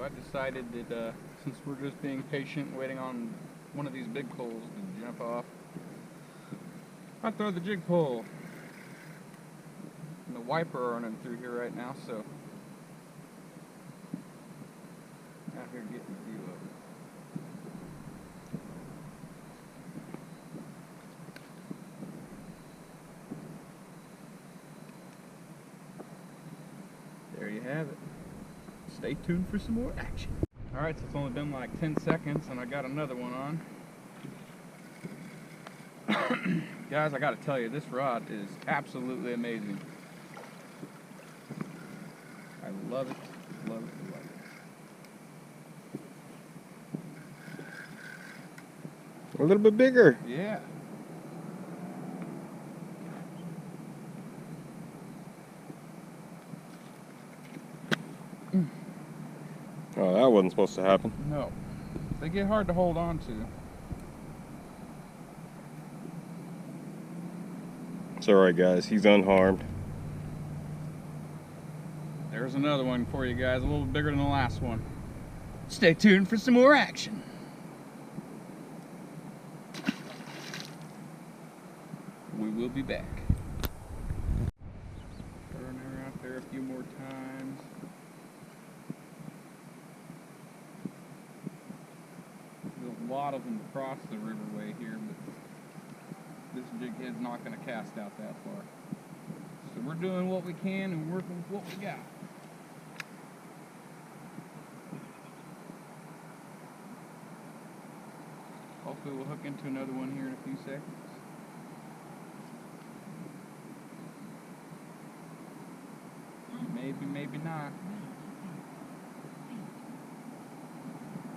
I decided that since we're just being patient, waiting on one of these big poles to jump off, I'll throw the jig pole. And the wiper running through here right now, so out here getting a view of it. There you have it. Stay tuned for some more action. Alright, so it's only been like 10 seconds and I got another one on. Guys, I gotta tell you, this rod is absolutely amazing. I love it, love it, love it. A little bit bigger. Yeah. Oh, that wasn't supposed to happen. No. They get hard to hold on to. It's alright, guys. He's unharmed. There's another one for you guys, a little bit bigger than the last one. Stay tuned for some more action. We will be back. Throwing her out there a few more times. There's a lot of them across the riverway here, but this jig head's not going to cast out that far. So we're doing what we can and working with what we got. Hopefully we'll hook into another one here in a few seconds. Maybe, maybe not.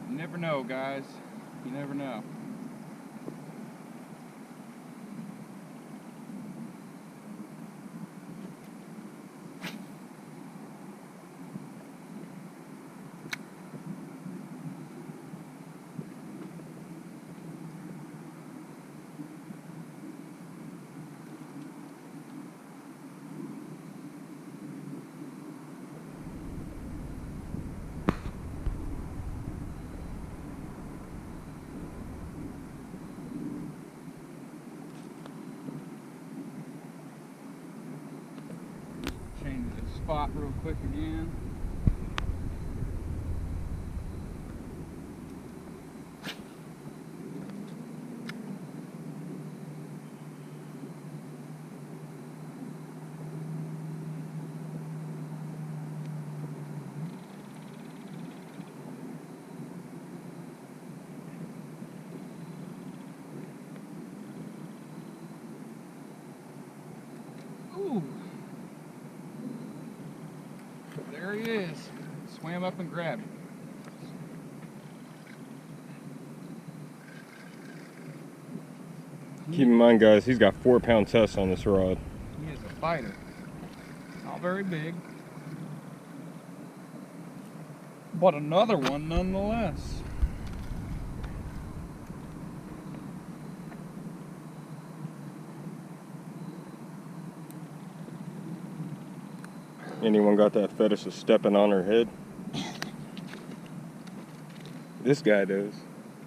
You never know, guys. You never know. Change the spot real quick again. Ooh. There he is. Swam up and grabbed it. Keep in mind, guys, he's got 4-pound tests on this rod. He is a fighter. Not very big. But another one nonetheless. Anyone got that fetish of stepping on her head? This guy does.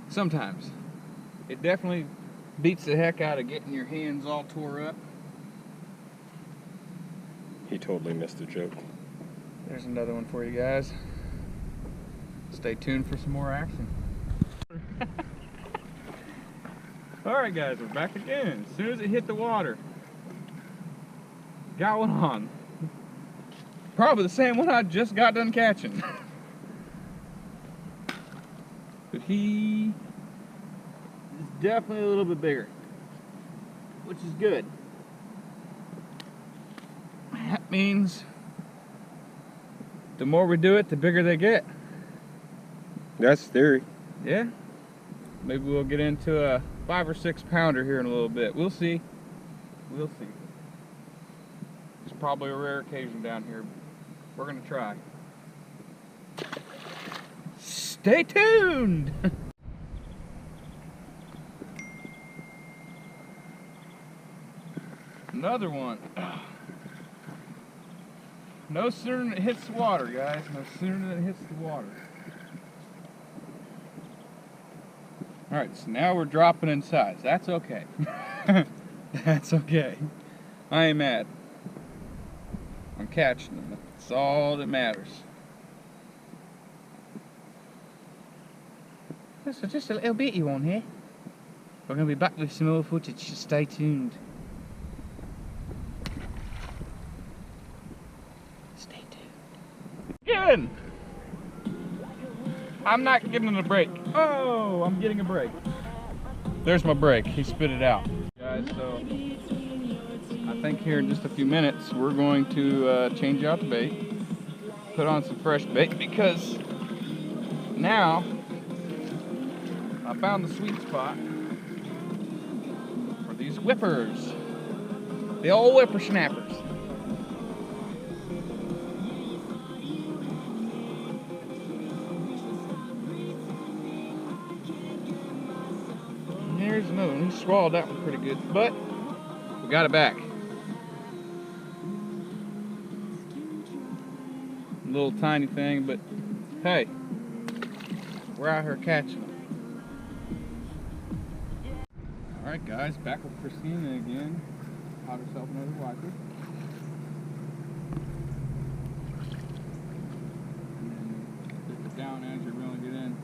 Sometimes. It definitely beats the heck out of getting your hands all tore up. He totally missed the joke. There's another one for you guys. Stay tuned for some more action. Alright guys, we're back again. As soon as it hit the water, got one on. Probably the same one I just got done catching. But he is definitely a little bit bigger, which is good. That means the more we do it, the bigger they get. That's theory. Yeah. Maybe we'll get into a 5 or 6 pounder here in a little bit. We'll see. We'll see. It's probably a rare occasion down here. We're gonna try. Stay tuned! Another one. No sooner than it hits the water, guys. No sooner than it hits the water. Alright, so now we're dropping in size. That's okay. That's okay. I ain't mad. I'm catching them. That's all that matters. So just a little bit you want here. We're going to be back with some more footage, so stay tuned. Stay tuned. Again! I'm not getting a break. Oh, I'm getting a break. There's my break. He spit it out. Guys, so I think here in just a few minutes we're going to change out the bait. Put on some fresh bait because now I found the sweet spot for these whippers. The old whippersnappers. And here's another one. He swallowed that one pretty good, but we got it back. A little tiny thing, but hey, we're out here catching them. Alright guys, back with Christina again. Caught herself another wiper. And then dip it down as you're reeling it in.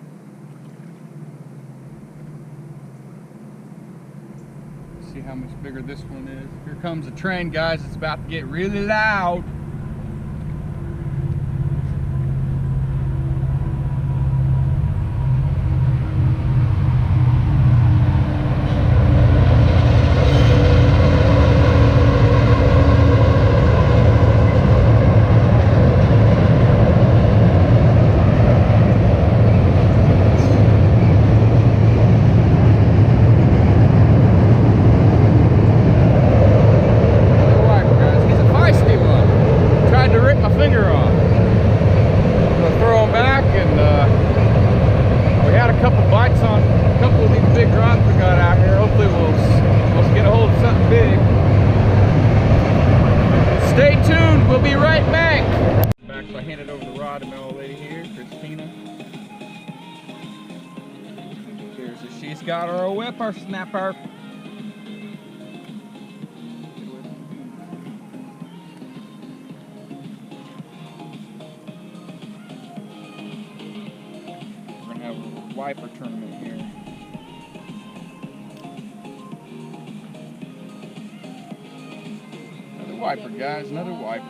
See how much bigger this one is. Here comes the train, guys. It's about to get really loud. Stay tuned, we'll be right back. So I handed over the rod to my old lady here, Christina. She's got her whippersnapper. We're gonna have a wiper tournament here. Wiper, guys, another wiper.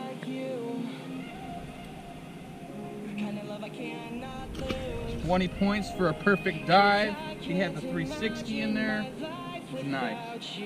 20 points for a perfect dive. She had the 360 in there. Nice.